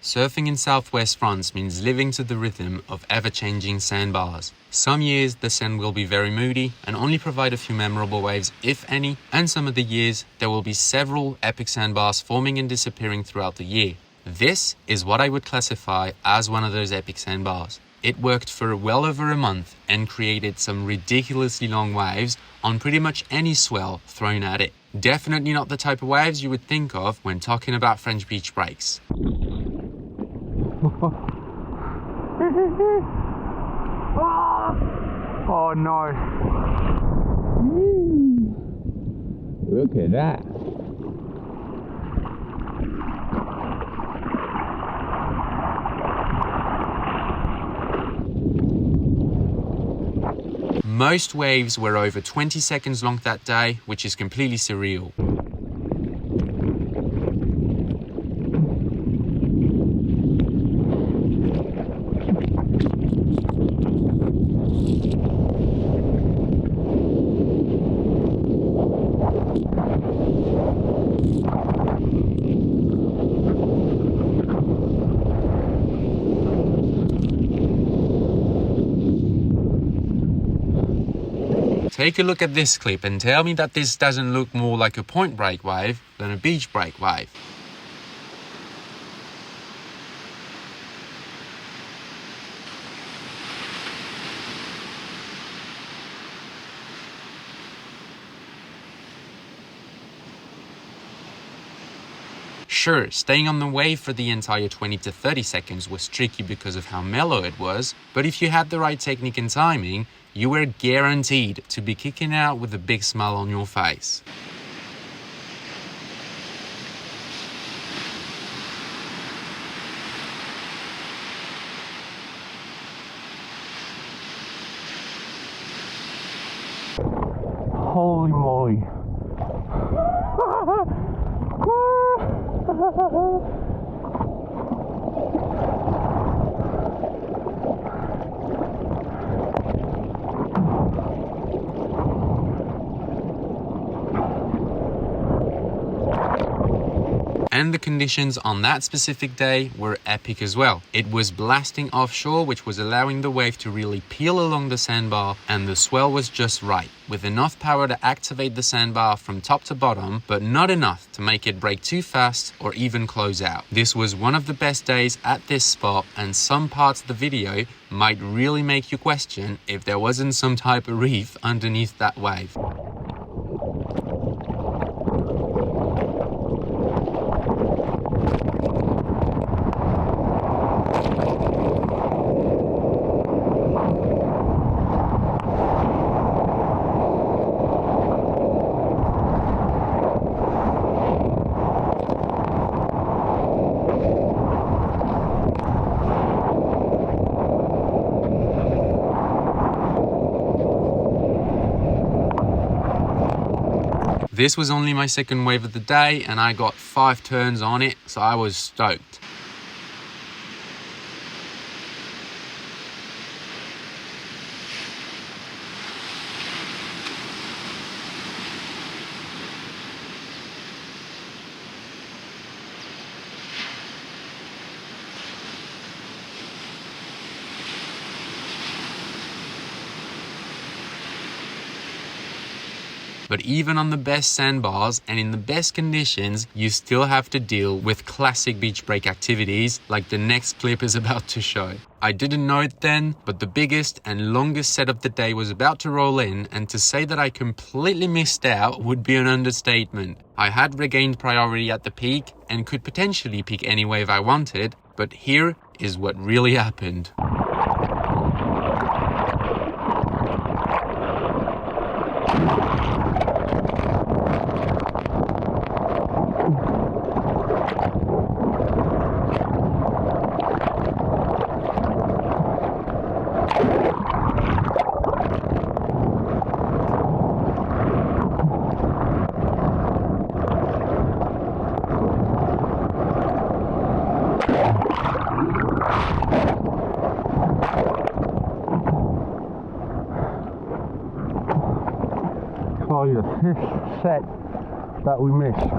Surfing in southwest France means living to the rhythm of ever-changing sandbars. Some years the sand will be very moody and only provide a few memorable waves, if any, and some of the years there will be several epic sandbars forming and disappearing throughout the year. This is what I would classify as one of those epic sandbars. It worked for well over a month and created some ridiculously long waves on pretty much any swell thrown at it. Definitely not the type of waves you would think of when talking about French beach breaks. Oh no. Look at that. Most waves were over 20 seconds long that day, which is completely surreal. Take a look at this clip and tell me that this doesn't look more like a point break wave than a beach break wave. Sure, staying on the wave for the entire 20 to 30 seconds was tricky because of how mellow it was, but if you had the right technique and timing, you were guaranteed to be kicking out with a big smile on your face. Holy moly. And the conditions on that specific day were epic as well. It was blasting offshore, which was allowing the wave to really peel along the sandbar, and the swell was just right, with enough power to activate the sandbar from top to bottom, but not enough to make it break too fast or even close out. This was one of the best days at this spot, and some parts of the video might really make you question if there wasn't some type of reef underneath that wave. This was only my second wave of the day and I got 5 turns on it, so I was stoked. But even on the best sandbars and in the best conditions, you still have to deal with classic beach break activities like the next clip is about to show. I didn't know it then, but the biggest and longest set of the day was about to roll in, and to say that I completely missed out would be an understatement. I had regained priority at the peak and could potentially pick any wave I wanted, but here is what really happened. Oh, the fifth set that we missed.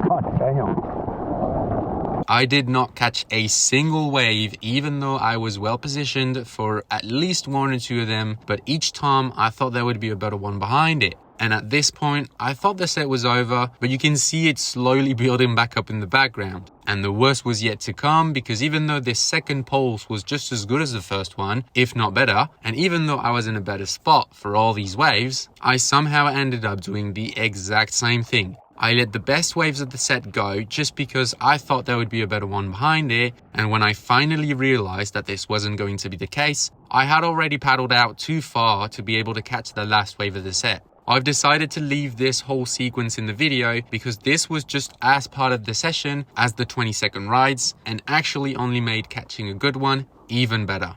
God damn. I did not catch a single wave, even though I was well positioned for at least one or two of them, but each time I thought there would be a better one behind it. And at this point, I thought the set was over, but you can see it slowly building back up in the background. And the worst was yet to come, because even though this second pulse was just as good as the first one, if not better, and even though I was in a better spot for all these waves, I somehow ended up doing the exact same thing. I let the best waves of the set go just because I thought there would be a better one behind it, and when I finally realized that this wasn't going to be the case, I had already paddled out too far to be able to catch the last wave of the set. I've decided to leave this whole sequence in the video because this was just as part of the session as the 20-second rides and actually only made catching a good one even better.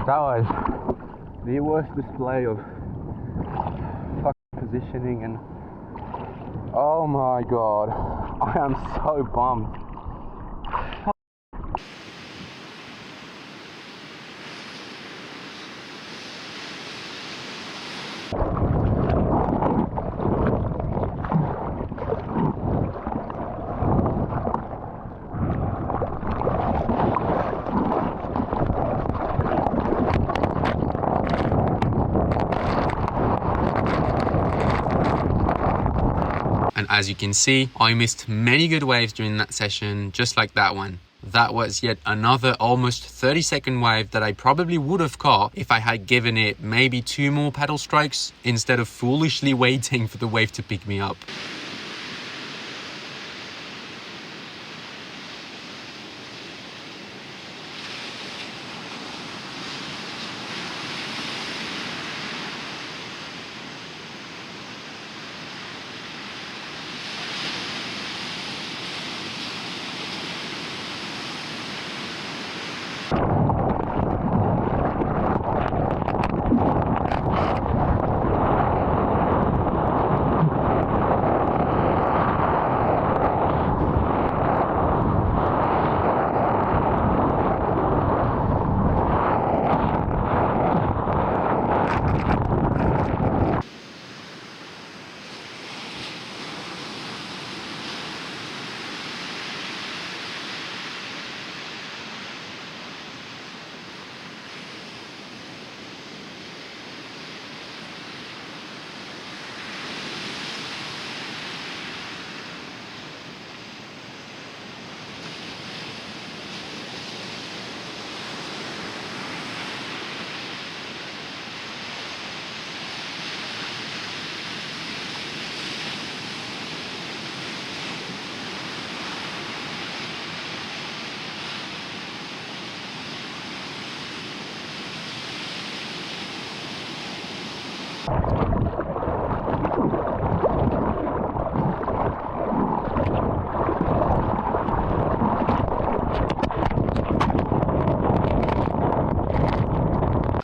That was the worst display of fucking positioning, and oh my god, I am so bummed. And as you can see, I missed many good waves during that session, just like that one. That was yet another almost 30-second wave that I probably would have caught if I had given it maybe 2 more paddle strokes instead of foolishly waiting for the wave to pick me up.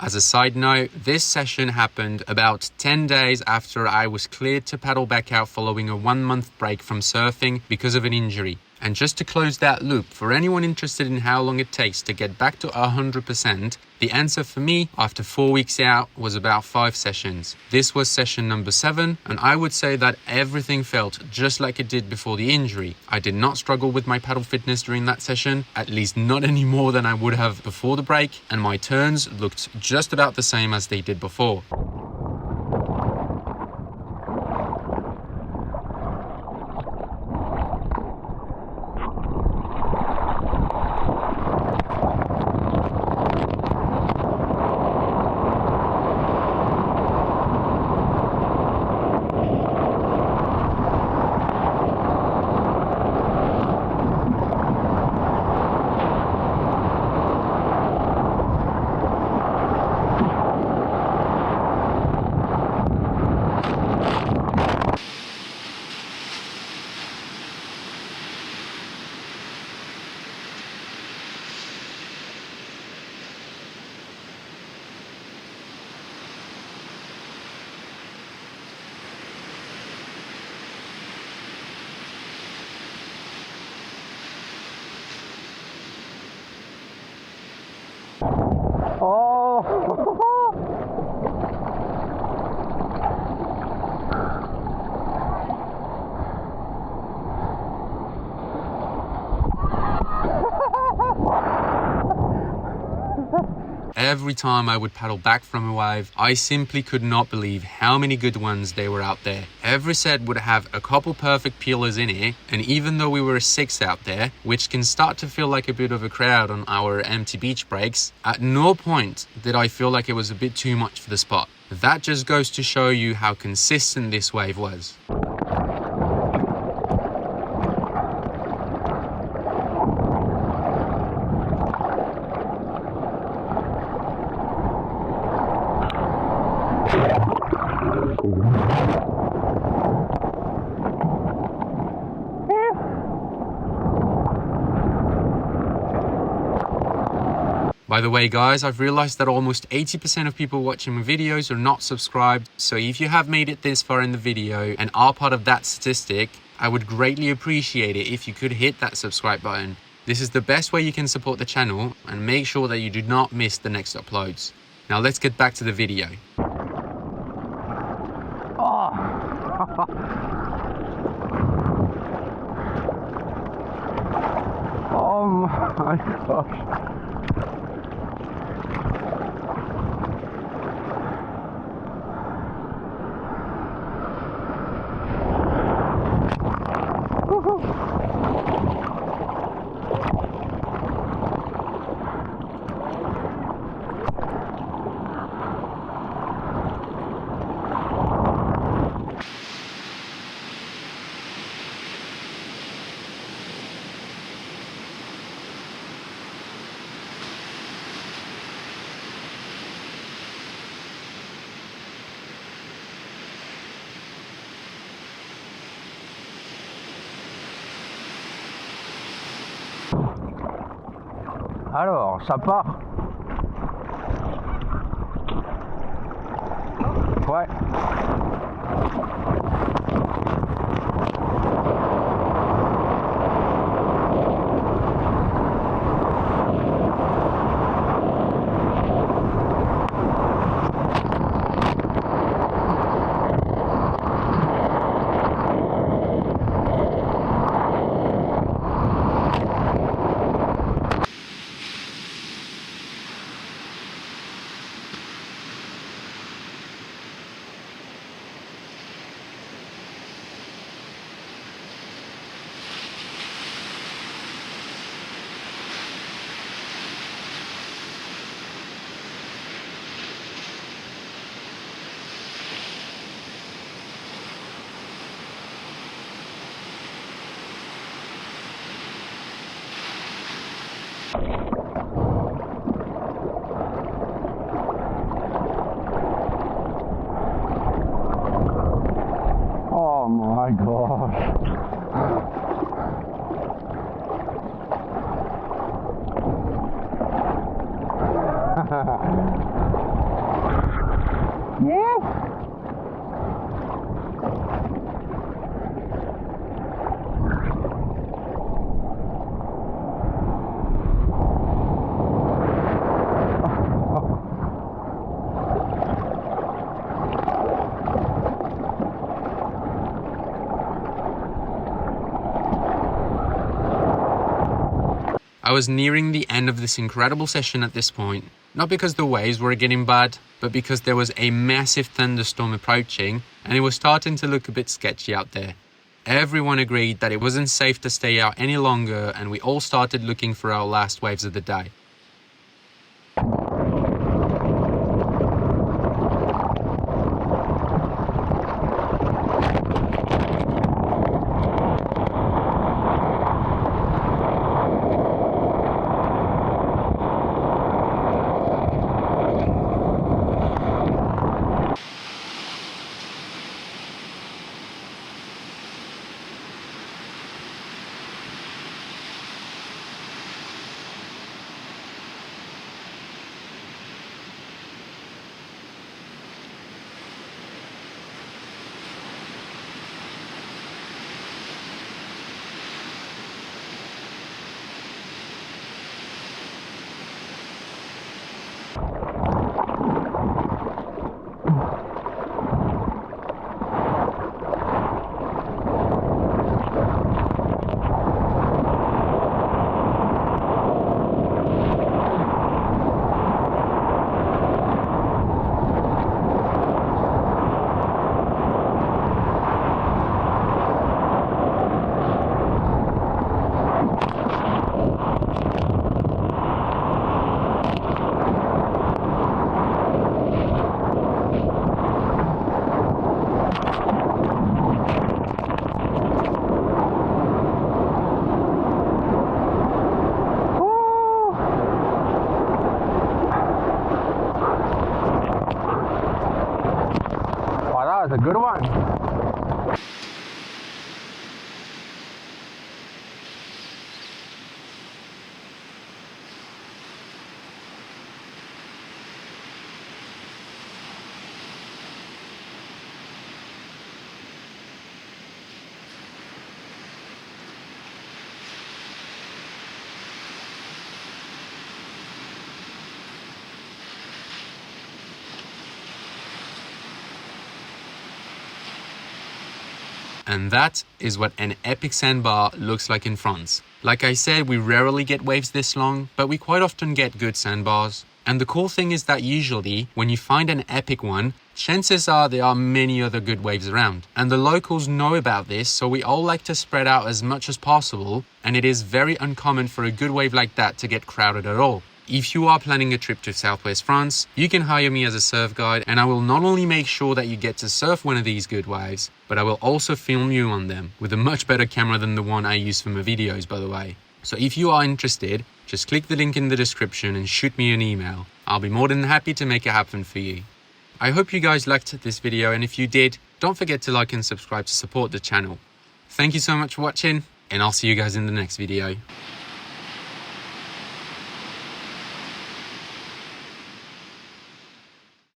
As a side note, this session happened about 10 days after I was cleared to paddle back out following a 1-month break from surfing because of an injury. And just to close that loop, for anyone interested in how long it takes to get back to 100%, the answer for me after 4 weeks out was about 5 sessions. This was session number 7, and I would say that everything felt just like it did before the injury. I did not struggle with my paddle fitness during that session, at least not any more than I would have before the break, and my turns looked just about the same as they did before. Oh! Every time I would paddle back from a wave, I simply could not believe how many good ones there were out there. Every set would have a couple perfect peelers in it, and even though we were 6 out there, which can start to feel like a bit of a crowd on our empty beach breaks, at no point did I feel like it was a bit too much for the spot. That just goes to show you how consistent this wave was. By the way guys, I've realized that almost 80% of people watching my videos are not subscribed, so if you have made it this far in the video and are part of that statistic, I would greatly appreciate it if you could hit that subscribe button. This is the best way you can support the channel and make sure that you do not miss the next uploads. Now let's get back to the video. Oh! Oh my gosh. Alors, ça part. Ouais. Oh my gosh. Yeah. I was nearing the end of this incredible session at this point, not because the waves were getting bad, but because there was a massive thunderstorm approaching and it was starting to look a bit sketchy out there. Everyone agreed that it wasn't safe to stay out any longer and we all started looking for our last waves of the day. And that is what an epic sandbar looks like in France. Like I said, we rarely get waves this long, but we quite often get good sandbars. And the cool thing is that usually, when you find an epic one, chances are there are many other good waves around. And the locals know about this, so we all like to spread out as much as possible, and it is very uncommon for a good wave like that to get crowded at all. If you are planning a trip to Southwest France, you can hire me as a surf guide, and I will not only make sure that you get to surf one of these good waves, but I will also film you on them with a much better camera than the one I use for my videos, by the way. So if you are interested, just click the link in the description and shoot me an email. I'll be more than happy to make it happen for you. I hope you guys liked this video, and if you did, don't forget to like and subscribe to support the channel. Thank you so much for watching, and I'll see you guys in the next video.